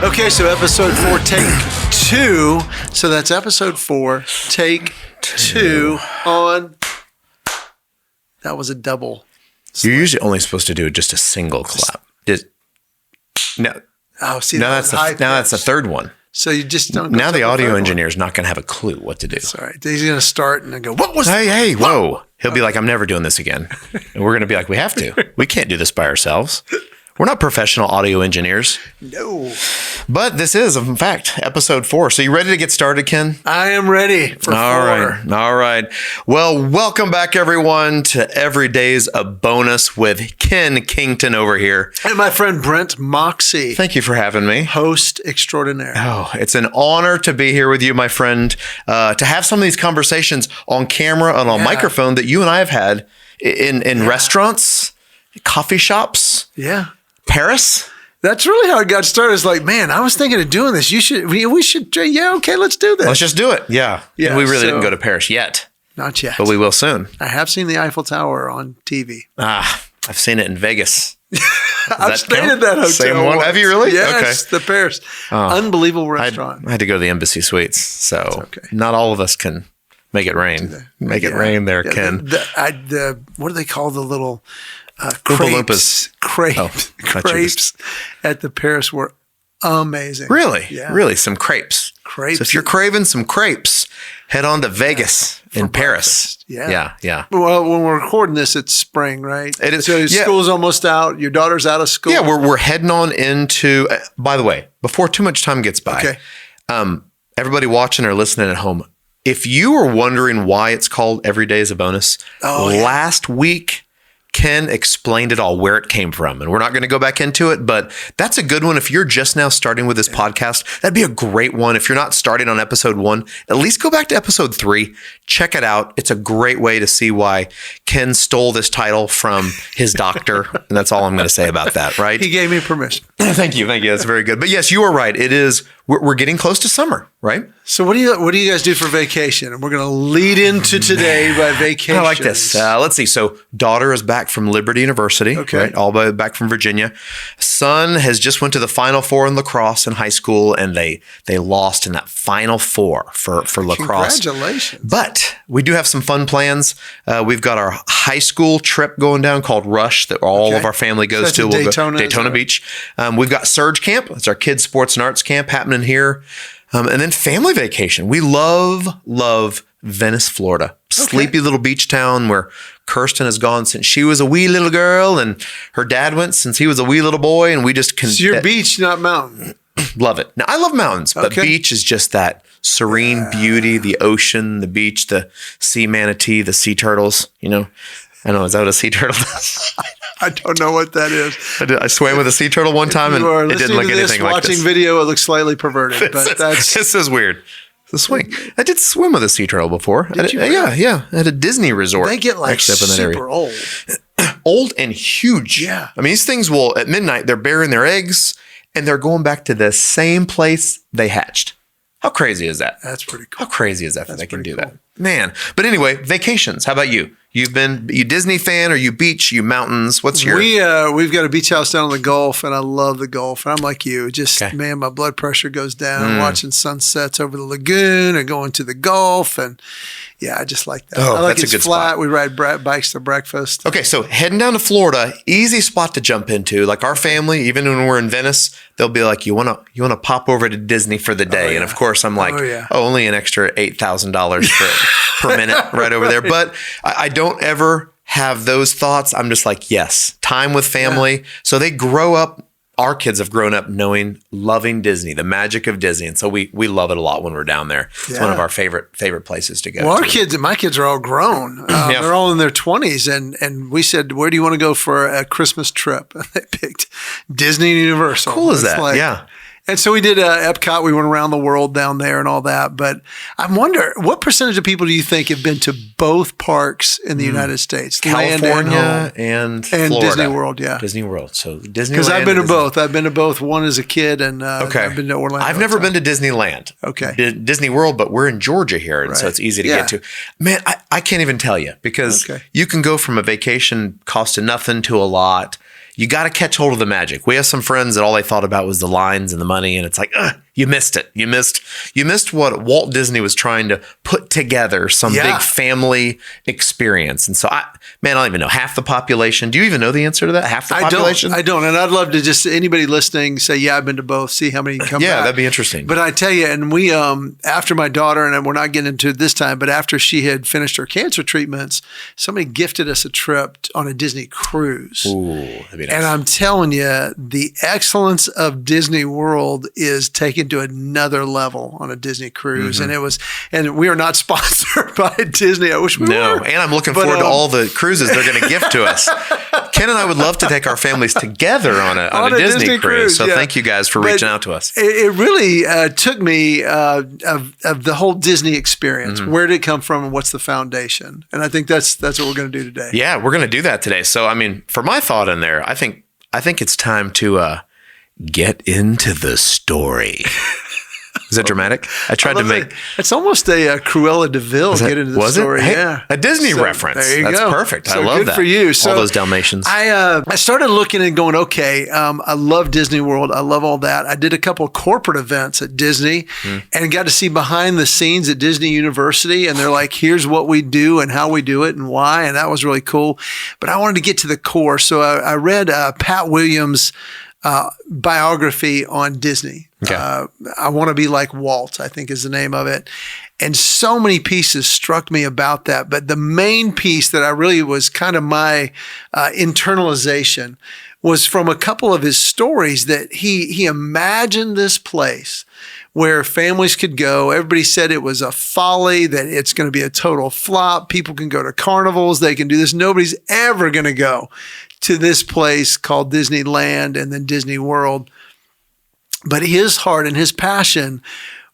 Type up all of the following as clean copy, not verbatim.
Okay, so episode 4, take 2. So that's episode 4, take 2 on. That was a double. You're usually only supposed to do just a single clap. No. Oh, see, now that's the third one. So you just don't. Now the audio engineer is not going to have a clue what to do. That's all right. He's going to start and then go, "What was?" Hey, whoa! He'll be like, "I'm never doing this again," and we're going to be like, "We have to. We can't do this by ourselves. We're not professional audio engineers." No. But this is, in fact, episode 4. So you ready to get started, Ken? I am ready for 4. All right. Well, welcome back, everyone, to Every Day's a Bonus with Kenn Kington over here. And my friend Brent MOXEY. Thank you for having me. Host extraordinaire. Oh, it's an honor to be here with you, my friend, to have some of these conversations on camera and on microphone that you and I have had in restaurants, coffee shops. Yeah. Paris. That's really how it got started. It's like, man, I was thinking of doing this. We should. Yeah, okay, let's do this. Let's just do it. Yeah. And we really didn't go to Paris yet. Not yet. But we will soon. I have seen the Eiffel Tower on TV. I've seen it in Vegas. I've stayed at that hotel. Same one? Have you really? Yes, the Paris. Unbelievable restaurant. I had to go to the Embassy Suites, so not all of us can make it rain. Make it rain there, Ken. What do they call the little... crepes at the Paris were amazing. Really? Yeah. Really? Some crepes. So if you're craving some crepes, head on to Vegas in Paris. Yeah. Yeah. Well, when we're recording this, it's spring, right? It is. So school's almost out. Your daughter's out of school. Yeah, we're heading on into, by the way, before too much time gets by, everybody watching or listening at home, if you are wondering why it's called Every Day is a Bonus, last week, Ken explained it all, where it came from. And we're not going to go back into it, but that's a good one. If you're just now starting with this podcast, that'd be a great one. If you're not starting on episode 1, at least go back to episode 3. Check it out. It's a great way to see why Ken stole this title from his doctor. And that's all I'm going to say about that, right? He gave me permission. Thank you. That's very good. But yes, you are right. It is. We're getting close to summer, right? So what do you guys do for vacation? And we're going to lead into today by vacation. I like this. Let's see. So daughter is back from Liberty University, right? All the way back from Virginia. Son has just went to the Final Four in lacrosse in high school, and they lost in that Final Four for lacrosse. Congratulations. But we do have some fun plans. We've got our high school trip going down called Rush that all of our family goes to. We'll go Daytona Beach. We've got Surge Camp. It's our kids' sports and arts camp happening here. And then family vacation. We love Venice, Florida. Sleepy little beach town where Kirsten has gone since she was a wee little girl, and her dad went since he was a wee little boy. And we just So you're beach, not mountain. Love it. Now, I love mountains, but beach is just that serene beauty, the ocean, the beach, the sea manatee, the sea turtles, I know, is that what a sea turtle is? I don't know what that is. I swam with a sea turtle one time, and it didn't look anything like this. Watching video, it looks slightly perverted, but this is weird. The swing. I did swim with a sea turtle before. Yeah. At a Disney resort. They get like super old. Old and huge. Yeah. I mean, these things will, at midnight, they're burying their eggs, and they're going back to the same place they hatched. How crazy is that? That's pretty cool. How crazy is that they can do that? Man. But anyway, vacations. How about you? You Disney fan, or you beach, you mountains? What's your... We've got a beach house down in the Gulf, and I love the Gulf. And I'm like you. Man, my blood pressure goes down watching sunsets over the lagoon or going to the Gulf. And yeah, I just like that. Oh, I like that's a good flat. spot. We ride bikes to breakfast. Okay, so heading down to Florida, easy spot to jump into. Like our family, even when we're in Venice, they'll be like, you want to pop over to Disney for the day. And of course, I'm like, only an extra $8,000 per minute right over there. But I don't ever have those thoughts. I'm just like, yes, time with family. So they grow up. Our kids have grown up loving Disney, the magic of Disney. And so we love it a lot when we're down there. It's one of our favorite places to go. Well, my kids are all grown. They're all in their 20s. And we said, where do you want to go for a Christmas trip? And they picked Disney and Universal. How cool is that? Yeah. And so we did Epcot. We went around the world down there and all that. But I wonder, what percentage of people do you think have been to both parks in the United States? California and Florida. Disney World, yeah. Disney World. So Disneyland. Because I've been to both. I've been to both. One as a kid, and I've been to Orlando. I've never been to Disneyland. Okay. Disney World, but we're in Georgia here, and so it's easy to get to. Man, I can't even tell you, because you can go from a vacation cost to nothing to a lot. you got to catch hold of the magic. We have some friends that all they thought about was the lines and the money, and it's like, you missed it. You missed what Walt Disney was trying to put together, some big family experience. And so I don't even know half the population. Do you even know the answer to that? Half the population? I don't. And I'd love to just anybody listening say, yeah, I've been to both, see how many come back. Yeah, that'd be interesting. But I tell you, and we, after my daughter, and we're not getting into it this time, but after she had finished her cancer treatments, somebody gifted us a trip on a Disney cruise. Ooh, that'd be nice. And I'm telling you, the excellence of Disney World is taken to another level on a Disney cruise. And we are not sponsored by Disney. I wish we were. No, and I'm looking forward to all the cruises they're going to gift to us. Ken and I would love to take our families together on a Disney cruise. So thank you guys for reaching out to us. It really took me of the whole Disney experience. Where did it come from and what's the foundation? And I think that's what we're going to do today. Yeah, we're going to do that today. So, I mean, for my thought in there, I think it's time to get into the story. Is that dramatic? I tried to make... It's almost a Cruella de Vil get into the story. Hey, yeah. A Disney reference. There you go. That's perfect. So I love good that. for you. So all those Dalmatians. I started looking and going, okay, I love Disney World. I love all that. I did a couple of corporate events at Disney and got to see behind the scenes at Disney University. And they're like, here's what we do and how we do it and why. And that was really cool. But I wanted to get to the core. So I read Pat Williams' biography on Disney. Okay. I Want to Be Like Walt, I think is the name of it. And so many pieces struck me about that. But the main piece that I really was kind of my internalization was from a couple of his stories that he imagined this place where families could go. Everybody said it was a folly, that it's going to be a total flop. People can go to carnivals. They can do this. Nobody's ever going to go to this place called Disneyland and then Disney World. But his heart and his passion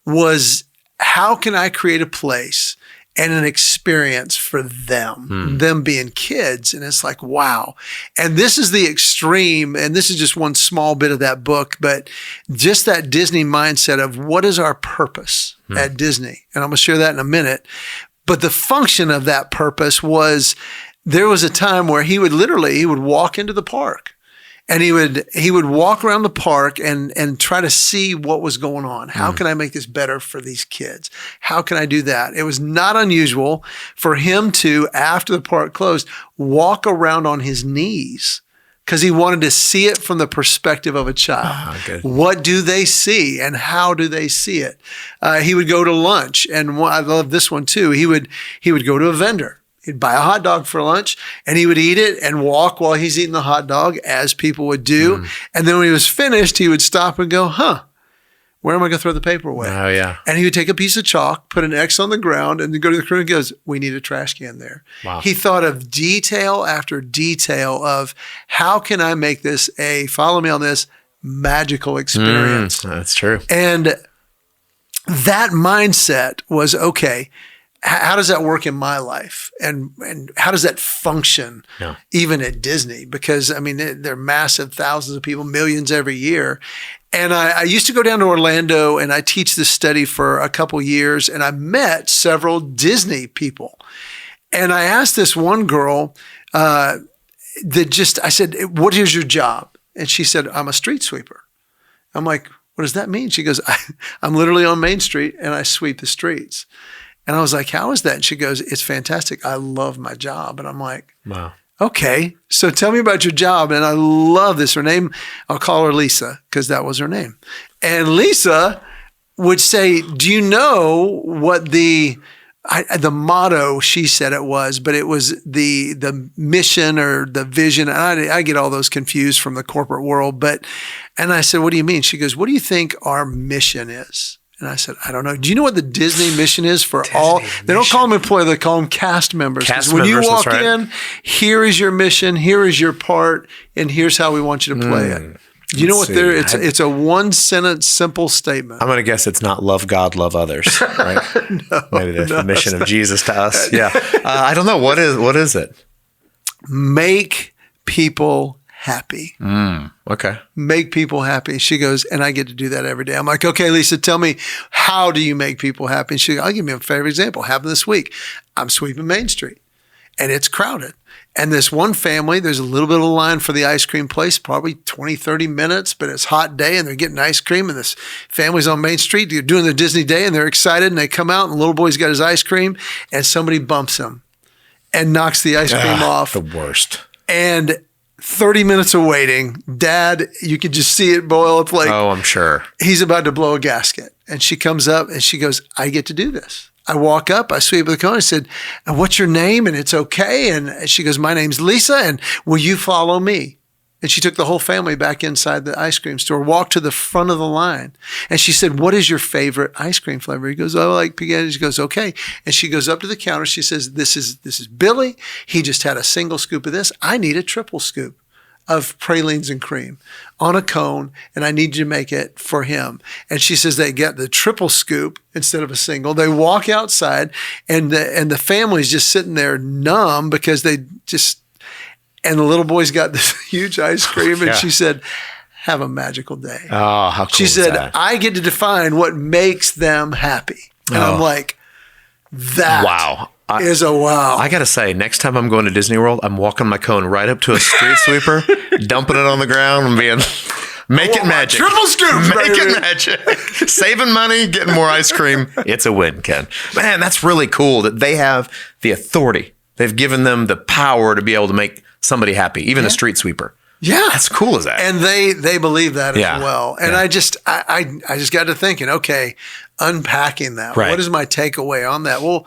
was, how can I create a place and an experience for them being kids? And it's like, wow. And this is the extreme, and this is just one small bit of that book, but just that Disney mindset of what is our purpose at Disney? And I'm going to share that in a minute. But the function of that purpose was, there was a time where he would walk into the park. And he would walk around the park and try to see what was going on. How can I make this better for these kids? How can I do that? It was not unusual for him to, after the park closed, walk around on his knees because he wanted to see it from the perspective of a child. What do they see and how do they see it? He would go to lunch, and I love this one too. He would go to a vendor. He'd buy a hot dog for lunch and he would eat it and walk while he's eating the hot dog, as people would do. And then when he was finished, he would stop and go, where am I going to throw the paper away? Oh, yeah. And he would take a piece of chalk, put an X on the ground, and then go to the crew and goes, we need a trash can there. Wow. He thought of detail after detail of, how can I make this follow me on this, magical experience? That's true. And that mindset was, okay, how does that work in my life? And how does that function even at Disney? Because, I mean, they're massive, thousands of people, millions every year. And I used to go down to Orlando and I teach this study for a couple years, and I met several Disney people. And I asked this one girl I said, what is your job? And she said, I'm a street sweeper. I'm like, what does that mean? She goes, I'm literally on Main Street and I sweep the streets. And I was like, how is that? And she goes, it's fantastic. I love my job. And I'm like, wow. Okay, so tell me about your job. And I love this. Her name, I'll call her Lisa because that was her name. And Lisa would say, do you know what the motto, she said it was, but it was the mission or the vision. And I get all those confused from the corporate world. And I said, what do you mean? She goes, what do you think our mission is? And I said, I don't know. Do you know what the Disney mission is for all? They don't call them employees, they call them cast members. When you walk in, here is your mission, here is your part, and here's how we want you to play it. You know what? It's a one sentence, simple statement. I'm going to guess it's not love God, love others, right? Maybe the mission of Jesus to us. Yeah. I don't know. What is it? Make people happy. Okay. Make people happy. She goes, and I get to do that every day. I'm like, okay, Lisa, tell me, how do you make people happy? And she goes, I'll give you a favorite example. Happened this week. I'm sweeping Main Street. and it's crowded. And this one family, there's a little bit of a line for the ice cream place, probably 20, 30 minutes, but it's a hot day and they're getting ice cream. And this family's on Main Street, they're doing their Disney day and they're excited. And they come out and the little boy's got his ice cream and somebody bumps him and knocks the ice cream off. The worst. And 30 minutes of waiting, Dad, you could just see it boil up like, oh, I'm sure. He's about to blow a gasket. And she comes up and she goes, I get to do this. I walk up, I sweep the cone. I said, what's your name? And it's okay. And she goes, my name's Lisa. And will you follow me? And she took the whole family back inside the ice cream store, walked to the front of the line. And she said, what is your favorite ice cream flavor? He goes, oh, I like pecan. She goes, okay. And she goes up to the counter. She says, this is Billy. He just had a single scoop of this. I need a triple scoop of pralines and cream on a cone, and I need you to make it for him. And she says they get the triple scoop instead of a single. They walk outside, and the family's just sitting there numb because they just, and the little boy's got this huge ice cream, and she said, have a magical day. Oh, how cool She is said, that? I get to define what makes them happy. And I'm like, that wow. is a wow. I got to say, next time I'm going to Disney World, I'm walking my cone right up to a street sweeper, dumping it on the ground and being, make it magic. Triple scoop. Make it magic. Saving money, getting more ice cream. It's a win, Ken. Man, that's really cool that they have the authority. They've given them the power to be able to make somebody happy, even a street sweeper. Yeah. That's cool as that. And they believe that as well. And I just got to thinking, okay, unpacking that. Right. What is my takeaway on that? Well,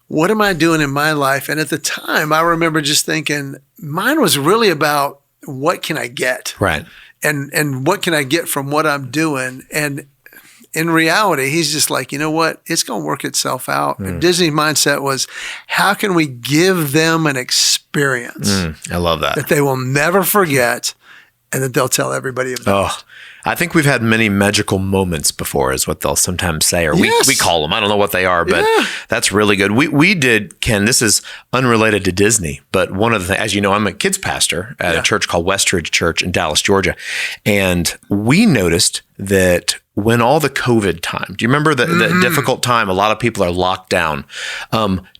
what am I doing in my life? And at the time, I remember just thinking, mine was really about what can I get? Right. And what can I get from what I'm doing? And in reality, he's just like, you know what? It's going to work itself out. And Disney's mindset was, how can we give them an experience I love that they will never forget and that they'll tell everybody about? Oh, I think we've had many magical moments before is what they'll sometimes say, or we call them. I don't know what they are, but that's really good. We did, Ken, this is unrelated to Disney, but one of the things, as you know, I'm a kids pastor at a church called Westridge Church in Dallas, Georgia. And we noticed that when all the COVID time, do you remember the difficult time? A lot of people are locked down.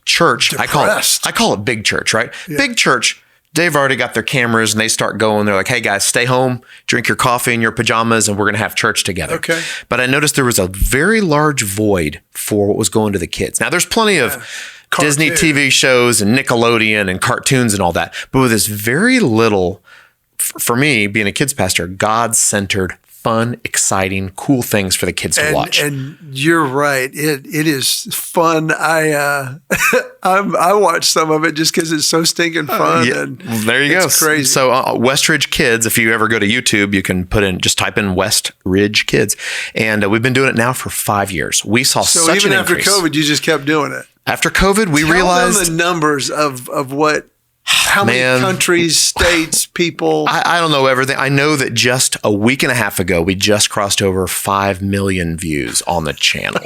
Church, I call it big church, right? Yeah. Big church. They've already got their cameras and they start going. They're like, hey guys, stay home, drink your coffee in your pajamas, and we're going to have church together. Okay. But I noticed there was a very large void for what was going to the kids. Now there's plenty of Disney TV shows and Nickelodeon and cartoons and all that. But with this very little, for me, being a kids pastor, God-centered, fun, exciting, cool things for the kids to watch. And you're right. It is fun. I watch some of it just because it's so stinking fun. And there you go. It's crazy. So Westridge Kids, if you ever go to YouTube, you can just type in Westridge Kids. And we've been doing it now for 5 years. We saw such an increase. So even after COVID, you just kept doing it. After COVID, we realized. Tell them the numbers of what. How many countries, states, people? I don't know everything. I know that just a week and a half ago, we just crossed over 5 million views on the channel.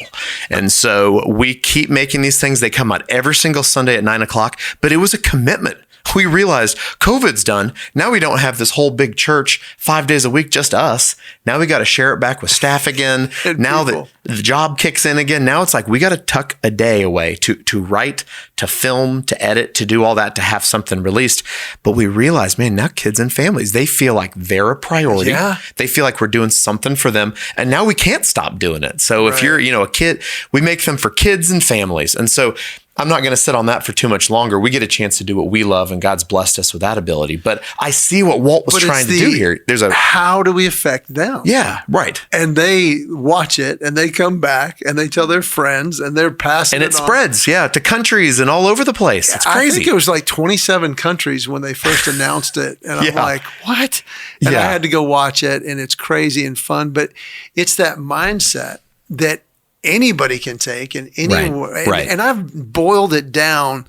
And so we keep making these things. They come out every single Sunday at 9:00, but it was a commitment. We realized COVID's done. Now we don't have this whole big church 5 days a week, just us. Now we got to share it back with staff again. Now that the job kicks in again, now it's like we got to tuck a day away to write, to film, to edit, to do all that, to have something released. But we realized, man, now kids and families, they feel like they're a priority. Yeah. They feel like we're doing something for them. And now we can't stop doing it. So if you're, a kid, we make them for kids and families. And so I'm not going to sit on that for too much longer. We get a chance to do what we love, and God's blessed us with that ability. But I see what Walt was trying to do here. How do we affect them? Yeah, right. And they watch it, and they come back, and they tell their friends, and they're passing it on. And it spreads, to countries and all over the place. It's crazy. I think it was like 27 countries when they first announced it. And I'm like, what? And I had to go watch it, and it's crazy and fun. But it's that mindset that anybody can take in any way. Right. And I've boiled it down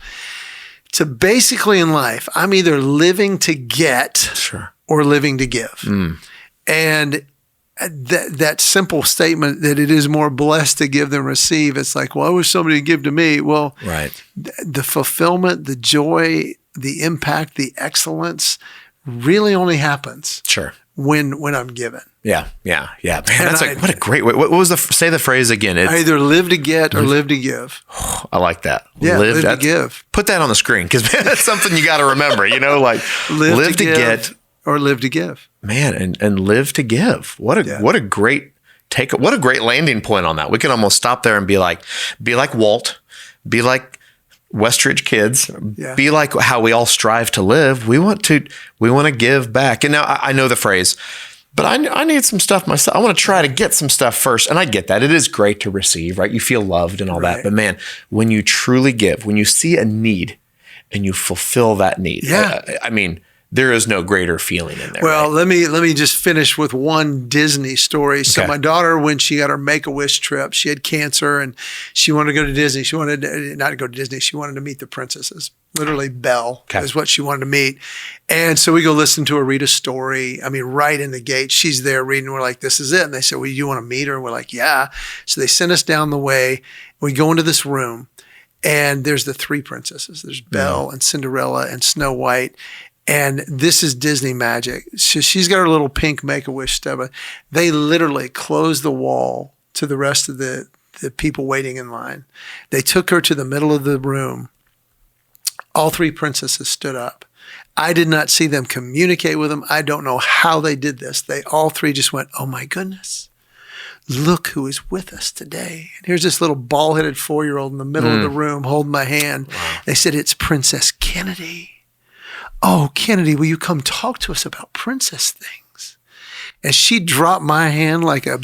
to basically in life, I'm either living to get or living to give. And that simple statement that it is more blessed to give than receive, it's like, well, I wish somebody would give to me. Well, the fulfillment, the joy, the impact, the excellence really only happens when I'm given. Yeah. Man, that's what a great way. What was say the phrase again? I either live to get or live to give. I like that. Yeah, live to give. Put that on the screen because that's something you got to remember. Like live to get or live to give. Man, and live to give. What a great what a great landing point on that. We can almost stop there and be like Walt, be like Westridge kids, be like how we all strive to live. We want to give back. And now I know the phrase, but I need some stuff myself. I want to try to get some stuff first. And I get that. It is great to receive, right? You feel loved and all that. But man, when you truly give, when you see a need and you fulfill that need, I mean, there is no greater feeling in there. Well, right? let me just finish with one Disney story. Okay. So my daughter, when she got her Make-A-Wish trip, she had cancer and she wanted to go to Disney. She wanted not to go to Disney. She wanted to meet the princesses. Literally, Belle is what she wanted to meet. And so we go listen to her read a story. I mean, right in the gate, she's there reading. We're like, this is it. And they said, well, you want to meet her? We're like, yeah. So they sent us down the way. We go into this room and there's the three princesses. There's Belle and Cinderella and Snow White. And this is Disney magic. She's got her little pink Make-A-Wish stuff. They literally closed the wall to the rest of the people waiting in line. They took her to the middle of the room. All three princesses stood up. I did not see them communicate with them. I don't know how they did this. They all three just went, oh my goodness, look who is with us today. And here's this little bald-headed 4-year-old in the middle of the room holding my hand. Wow. They said, it's Princess Kennedy. Oh, Kennedy, will you come talk to us about princess things? And she dropped my hand like a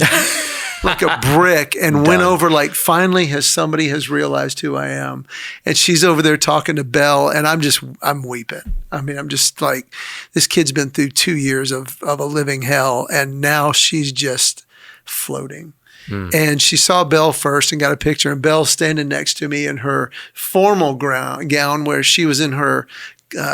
brick and went over like, finally somebody has realized who I am. And she's over there talking to Belle and I'm weeping. I mean, I'm just like, this kid's been through 2 years of a living hell and now she's just floating. And she saw Belle first and got a picture and Belle's standing next to me in her formal gown where she was in her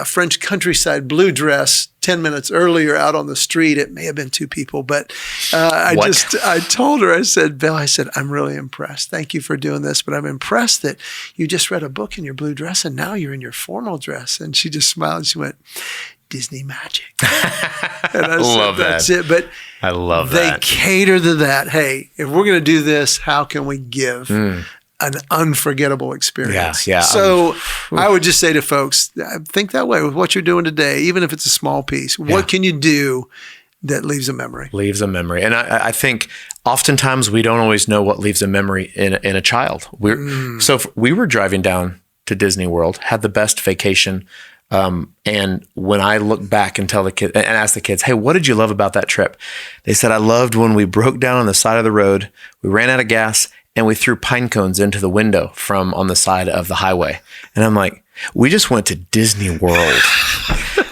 French countryside blue dress 10 minutes earlier out on the street. It may have been 2 people, but I told her, I said, Belle, I'm really impressed. Thank you for doing this, but I'm impressed that you just read a book in your blue dress and now you're in your formal dress. And she just smiled and she went, Disney magic. And I said, that's it. But I love that. They cater to that. Hey, if we're going to do this, how can we give an unforgettable experience? Yeah. So I would just say to folks, think that way with what you're doing today, even if it's a small piece. What can you do that leaves a memory? Leaves a memory. And I think oftentimes we don't always know what leaves a memory in a child. So we were driving down to Disney World, had the best vacation. And when I look back and tell the kids and ask the kids, hey, what did you love about that trip? They said, I loved when we broke down on the side of the road, we ran out of gas and we threw pine cones into the window from on the side of the highway. And I'm like, we just went to Disney World.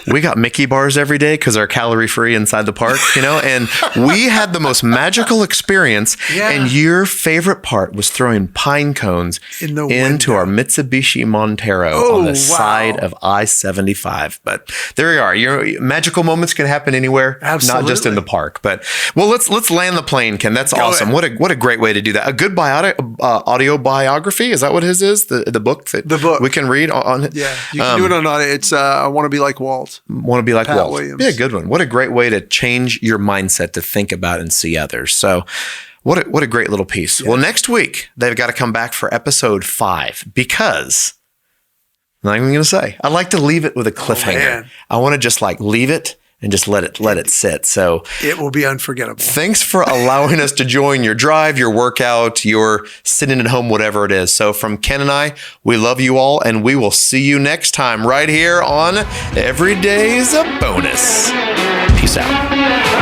We got Mickey bars every day because they're calorie free inside the park, and we had the most magical experience. Yeah. And your favorite part was throwing pine cones into our Mitsubishi Montero on the side of I-75. But there you are. Your magical moments can happen anywhere, not just in the park. But let's land the plane, Ken. That's awesome. What a great way to do that. A good audio biography. Is that what his is? The book that we can read on. Yeah, you can do it on audio. It's I Want to Be Like Walt. Want to Be Like Walt. Williams. Yeah, good one. What a great way to change your mindset to think about and see others. So what a great little piece. Yeah. Well, next week, they've got to come back for episode 5 because I'm not even going to say. I like to leave it with a cliffhanger. I want to just leave it and just let it sit. So it will be unforgettable. Thanks for allowing us to join your drive, your workout, your sitting at home, whatever it is. So from Ken and I, we love you all, and we will see you next time right here on Every Day's a Bonus. Peace out.